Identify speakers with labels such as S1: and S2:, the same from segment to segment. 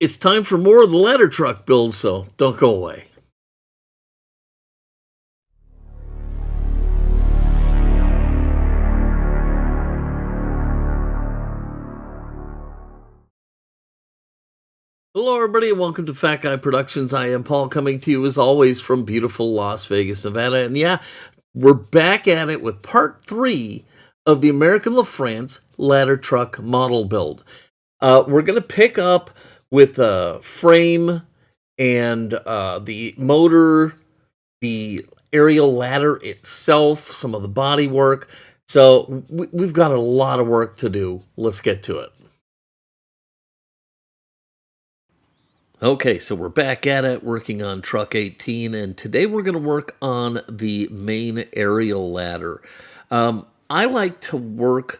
S1: It's time for more of the ladder truck build, so don't go away. Hello, everybody, and welcome to Fat Guy Productions. I am Paul, coming to you as always from beautiful Las Vegas, Nevada. And yeah, we're back at it with part 3 of the American LaFrance ladder truck model build. We're going to pick up with frame and the motor, the aerial ladder itself, some of the body work. So we've got a lot of work to do. Let's get to it. Okay, so we're back at it, working on Truck 18, and today we're going to work on the main aerial ladder. I like to work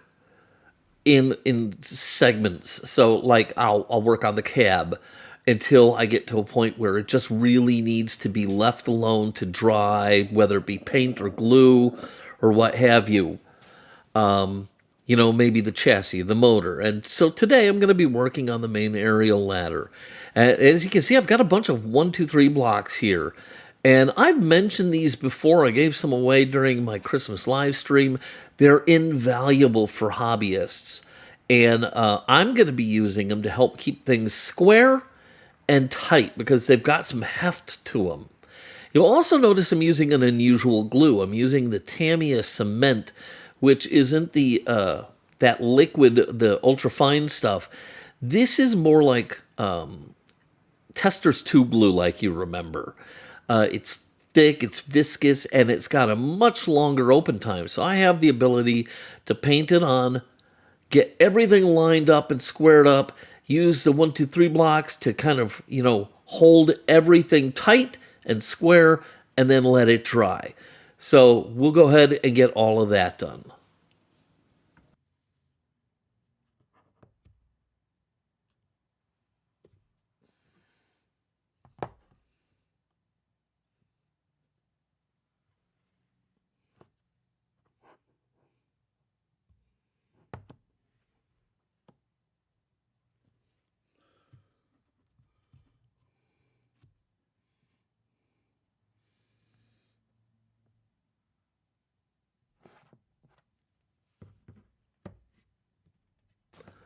S1: in segments, so like I'll work on the cab until I get to a point where it just really needs to be left alone to dry, whether it be paint or glue or what have you. Maybe the chassis, the motor. And so today I'm going to be working on the main aerial ladder. As you can see, I've got a bunch of 1, 2, 3 blocks here. And I've mentioned these before. I gave some away during my Christmas live stream. They're invaluable for hobbyists. And I'm going to be using them to help keep things square and tight because they've got some heft to them. You'll also notice I'm using an unusual glue. I'm using the Tamiya cement, which isn't the that liquid, the ultra-fine stuff. This is more like Tester's tube glue, like you remember. It's thick, it's viscous, and it's got a much longer open time. So I have the ability to paint it on, get everything lined up and squared up, use the 1, 2, 3 blocks to kind of, hold everything tight and square, and then let it dry. So we'll go ahead and get all of that done.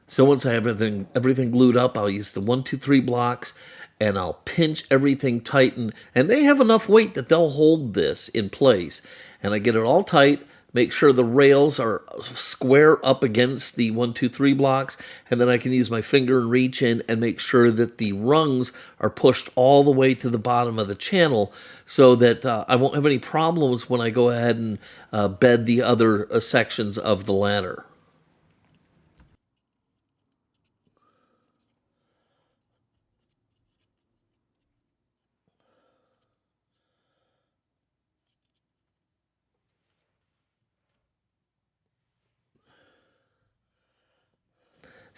S1: So once I have everything glued up, I'll use the 1, 2, 3 blocks, and I'll pinch everything tight, and they have enough weight that they'll hold this in place. And I get it all tight, make sure the rails are square up against the 1, 2, 3 blocks, and then I can use my finger and reach in and make sure that the rungs are pushed all the way to the bottom of the channel so that I won't have any problems when I go ahead and bed the other sections of the ladder.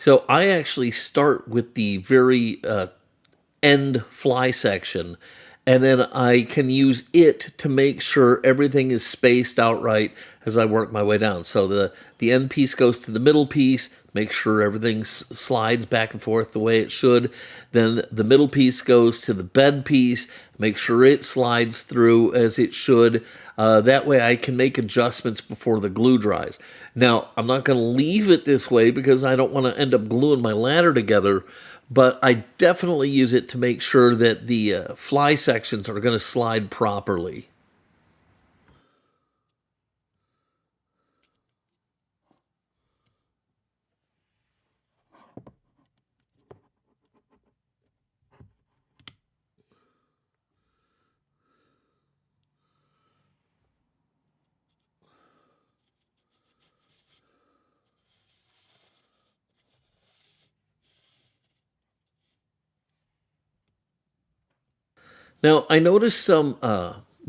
S1: So I actually start with the very end fly section, and then I can use it to make sure everything is spaced out right as I work my way down. So the end piece goes to the middle piece, make sure everything slides back and forth the way it should. Then the middle piece goes to the bed piece, make sure it slides through as it should. That way I can make adjustments before the glue dries. Now, I'm not going to leave it this way because I don't want to end up gluing my ladder together, but I definitely use it to make sure that the fly sections are going to slide properly. Now, I noticed some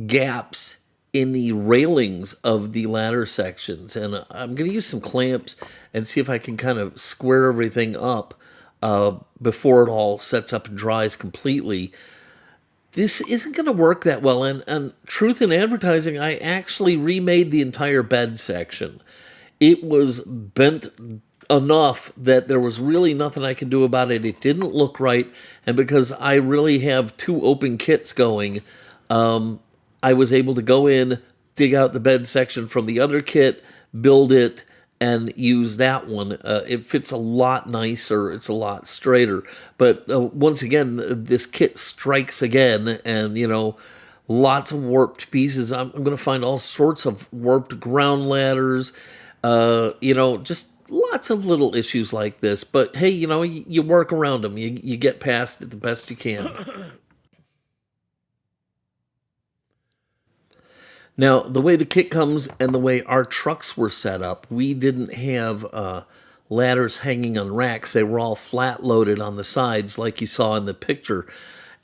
S1: gaps in the railings of the ladder sections, and I'm going to use some clamps and see if I can kind of square everything up before it all sets up and dries completely. This isn't going to work that well, and truth in advertising, I actually remade the entire bed section. It was bent enough that there was really nothing I could do about it. It didn't look right, and because I really have two open kits going, I was able to go in, dig out the bed section from the other kit, build it, and use that one. It fits a lot nicer. It's a lot straighter. But once again, this kit strikes again, and lots of warped pieces. I'm going to find all sorts of warped ground ladders. Just lots of little issues like this. But hey, you work around them. You get past it the best you can. Now, the way the kit comes and the way our trucks were set up, we didn't have ladders hanging on racks. They were all flat loaded on the sides, like you saw in the picture.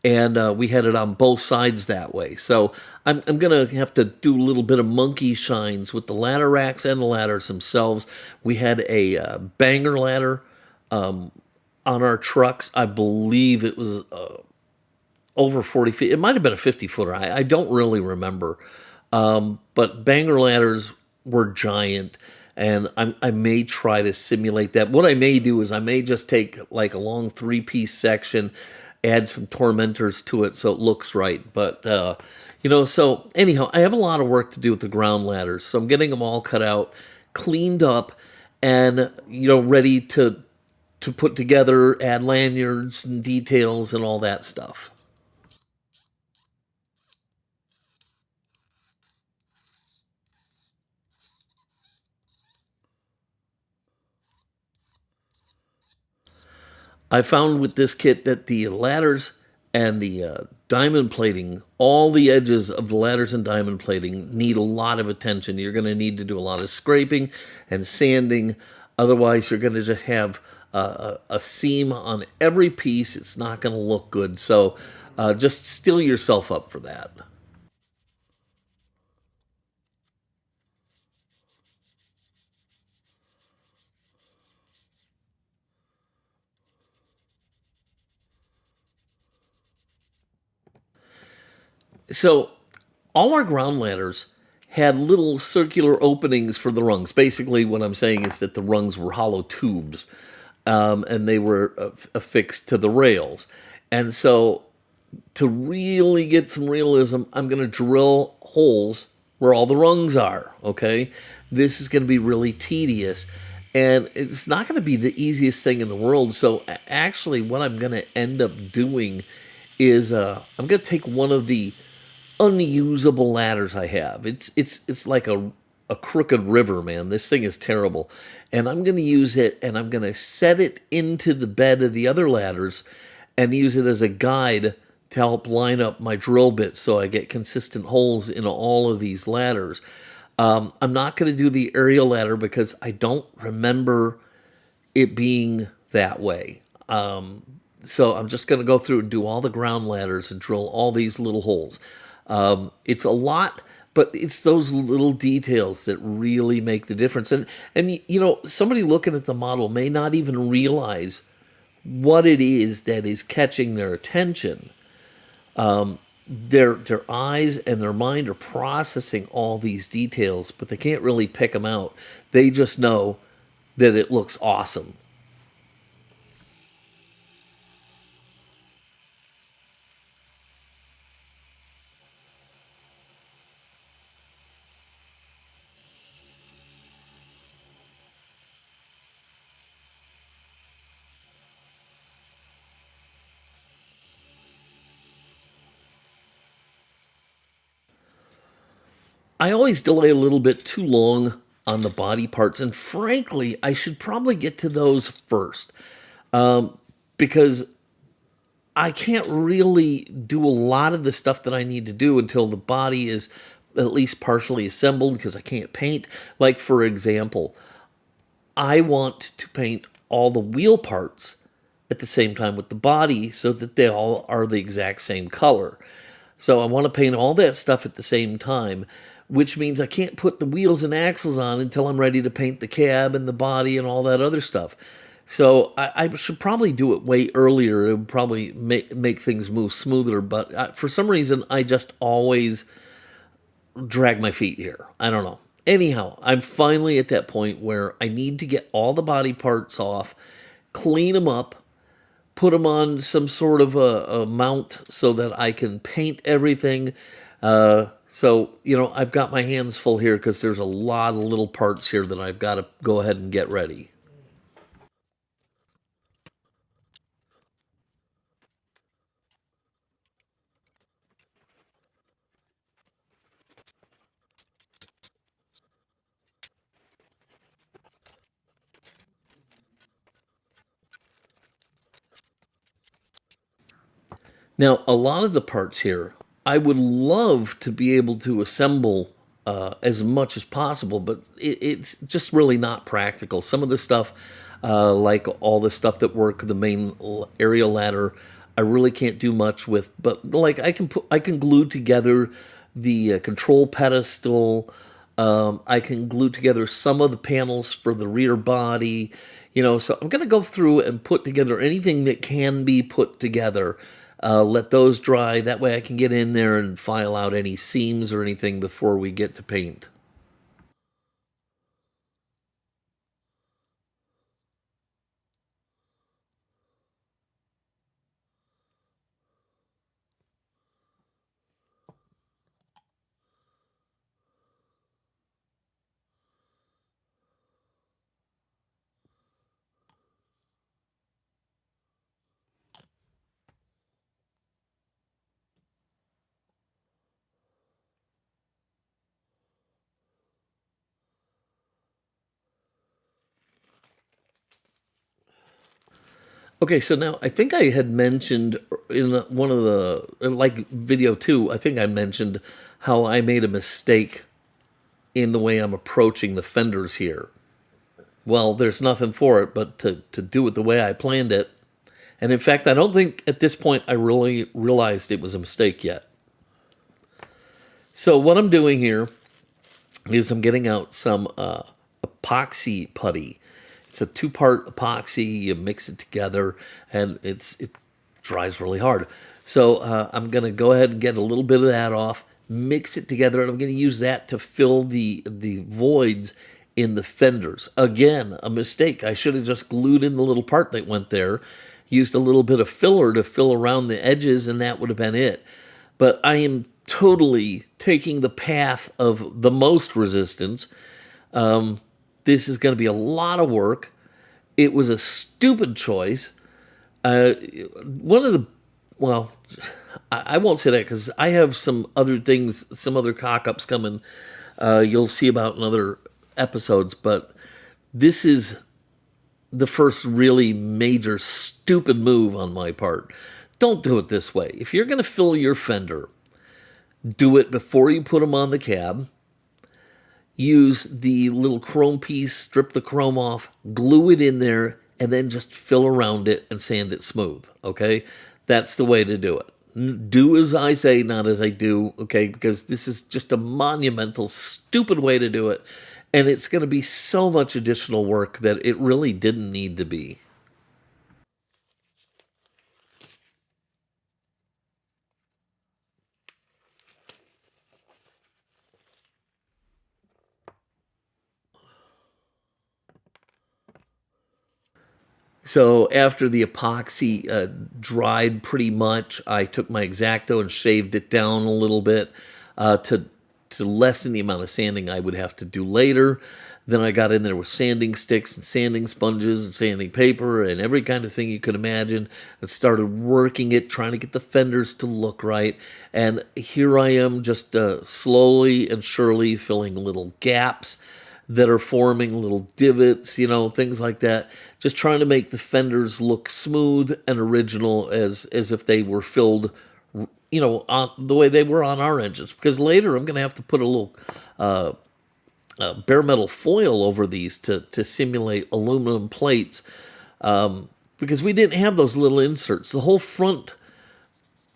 S1: And we had it on both sides that way. So I'm going to have to do a little bit of monkey shines with the ladder racks and the ladders themselves. We had a banger ladder on our trucks. I believe it was over 40 feet. It might have been a 50-footer. I don't really remember. But banger ladders were giant, and I may try to simulate that. What I may do is I may just take like a long three-piece section, add some tormentors to it so it looks right. But, so anyhow, I have a lot of work to do with the ground ladders. So I'm getting them all cut out, cleaned up, and, ready to put together, add lanyards and details and all that stuff. I found with this kit that the ladders and the diamond plating, all the edges of the ladders and diamond plating need a lot of attention. You're going to need to do a lot of scraping and sanding. Otherwise, you're going to just have a seam on every piece. It's not going to look good. So just steel yourself up for that. So all our ground ladders had little circular openings for the rungs. Basically, what I'm saying is that the rungs were hollow tubes, and they were affixed to the rails. And so, to really get some realism, I'm going to drill holes where all the rungs are. Okay, this is going to be really tedious, and it's not going to be the easiest thing in the world. So, actually, what I'm going to end up doing is I'm going to take one of the unusable ladders I have. It's like a crooked river, man. This thing is terrible. And I'm going to use it and I'm going to set it into the bed of the other ladders and use it as a guide to help line up my drill bits so I get consistent holes in all of these ladders. I'm not going to do the aerial ladder because I don't remember it being that way. So I'm just going to go through and do all the ground ladders and drill all these little holes. It's a lot, but it's those little details that really make the difference. And somebody looking at the model may not even realize what it is that is catching their attention. Their eyes and their mind are processing all these details, but they can't really pick them out. They just know that it looks awesome. I always delay a little bit too long on the body parts, and frankly, I should probably get to those first because I can't really do a lot of the stuff that I need to do until the body is at least partially assembled because I can't paint. Like, for example, I want to paint all the wheel parts at the same time with the body so that they all are the exact same color. So I want to paint all that stuff at the same time, which means I can't put the wheels and axles on until I'm ready to paint the cab and the body and all that other stuff. So I should probably do it way earlier. It would probably make things move smoother. But for some reason, I just always drag my feet here. I don't know. Anyhow, I'm finally at that point where I need to get all the body parts off, clean them up, put them on some sort of a mount so that I can paint everything. So, I've got my hands full here because there's a lot of little parts here that I've got to go ahead and get ready. Now, a lot of the parts here, I would love to be able to assemble as much as possible, but it's just really not practical. Some of the stuff, like all the stuff that work the main aerial ladder, I really can't do much with. But like I can glue together the control pedestal. I can glue together some of the panels for the rear body. So I'm going to go through and put together anything that can be put together. Let those dry. That way I can get in there and file out any seams or anything before we get to paint. Okay, so now I think I had mentioned in one of the like video two, I think I mentioned how I made a mistake in the way I'm approaching the fenders here. Well, there's nothing for it but to do it the way I planned it. And in fact, I don't think at this point I really realized it was a mistake yet. So what I'm doing here is I'm getting out some epoxy putty. It's a two-part epoxy. You mix it together, and it dries really hard. So I'm going to go ahead and get a little bit of that off, mix it together, and I'm going to use that to fill the voids in the fenders. Again, a mistake. I should have just glued in the little part that went there, used a little bit of filler to fill around the edges, and that would have been it. But I am totally taking the path of the most resistance. This is going to be a lot of work. It was a stupid choice. One of the, well, I won't say that because I have some other things, some other cock ups coming. You'll see about in other episodes, but this is the first really major stupid move on my part. Don't do it this way. If you're going to fill your fender, do it before you put them on the cab. Use the little chrome piece, strip the chrome off, glue it in there, and then just fill around it and sand it smooth. Okay? That's the way to do it. Do as I say, not as I do. Okay? Because this is just a monumental, stupid way to do it. And it's going to be so much additional work that it really didn't need to be. So after the epoxy dried pretty much, I took my X-Acto and shaved it down a little bit to lessen the amount of sanding I would have to do later. Then I got in there with sanding sticks and sanding sponges and sanding paper and every kind of thing you could imagine and started working it, trying to get the fenders to look right. And here I am just slowly and surely filling little gaps that are forming, little divots, things like that. Just trying to make the fenders look smooth and original as if they were filled, on the way they were on our engines. Because later I'm going to have to put a little bare metal foil over these to simulate aluminum plates. Because we didn't have those little inserts. The whole front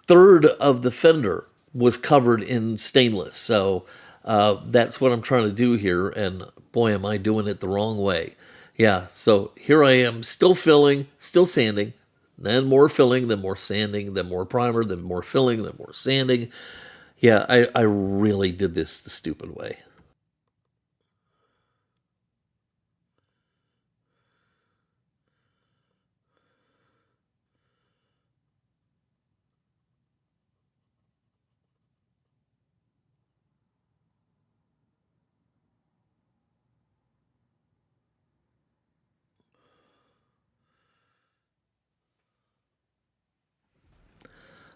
S1: third of the fender was covered in stainless. So that's what I'm trying to do here. And boy, am I doing it the wrong way. Yeah, so here I am, still filling, still sanding, then more filling, then more sanding, then more primer, then more filling, then more sanding. Yeah, I really did this the stupid way.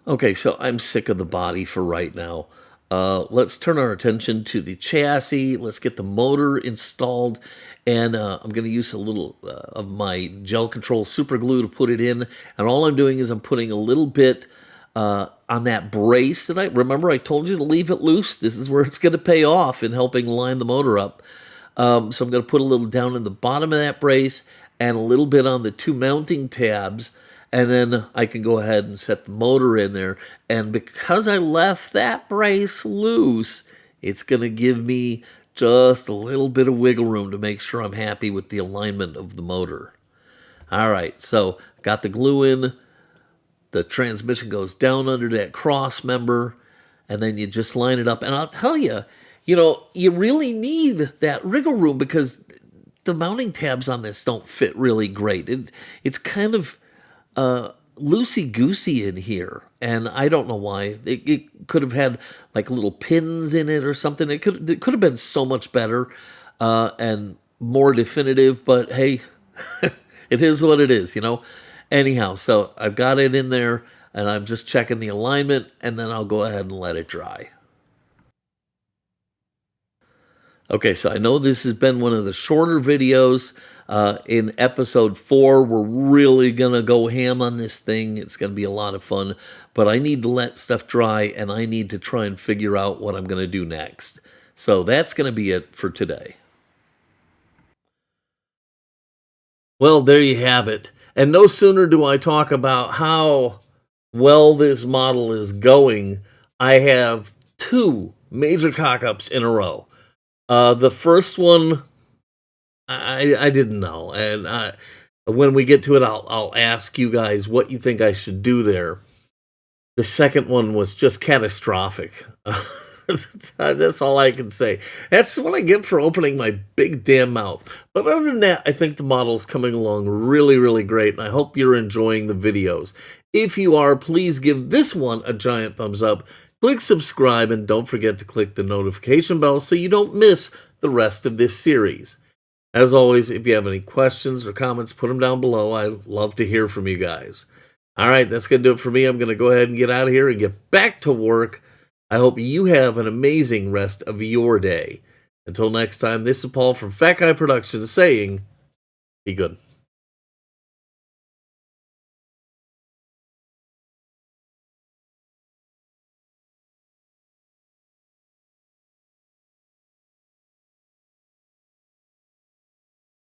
S1: Okay, so I'm sick of the body for right now. Let's turn our attention to the chassis. Let's get the motor installed. And I'm going to use a little of my gel control super glue to put it in. And all I'm doing is I'm putting a little bit on that brace that I told you to leave it loose. This is where it's going to pay off in helping line the motor up. So I'm going to put a little down in the bottom of that brace and a little bit on the two mounting tabs. And then I can go ahead and set the motor in there. And because I left that brace loose, it's going to give me just a little bit of wiggle room to make sure I'm happy with the alignment of the motor. All right, so got the glue in. The transmission goes down under that cross member, and then you just line it up. And I'll tell you, you really need that wriggle room because the mounting tabs on this don't fit really great. It's kind of loosey goosey in here, and I don't know why. It could have had like little pins in it or something. It could have been so much better and more definitive. But hey, it is what it is. Anyhow, so I've got it in there, and I'm just checking the alignment, and then I'll go ahead and let it dry. Okay, so I know this has been one of the shorter videos. In episode 4, we're really going to go ham on this thing. It's going to be a lot of fun, but I need to let stuff dry, and I need to try and figure out what I'm going to do next. So that's going to be it for today. Well, there you have it. And no sooner do I talk about how well this model is going, I have 2 major cock-ups in a row. The first one, I didn't know, and when we get to it, I'll ask you guys what you think I should do there. The second one was just catastrophic. That's all I can say. That's what I get for opening my big damn mouth. But other than that, I think the model's coming along really, really great, and I hope you're enjoying the videos. If you are, please give this one a giant thumbs up. Click subscribe, and don't forget to click the notification bell so you don't miss the rest of this series. As always, if you have any questions or comments, put them down below. I love to hear from you guys. All right, that's going to do it for me. I'm going to go ahead and get out of here and get back to work. I hope you have an amazing rest of your day. Until next time, this is Paul from Fat Guy Productions saying, be good.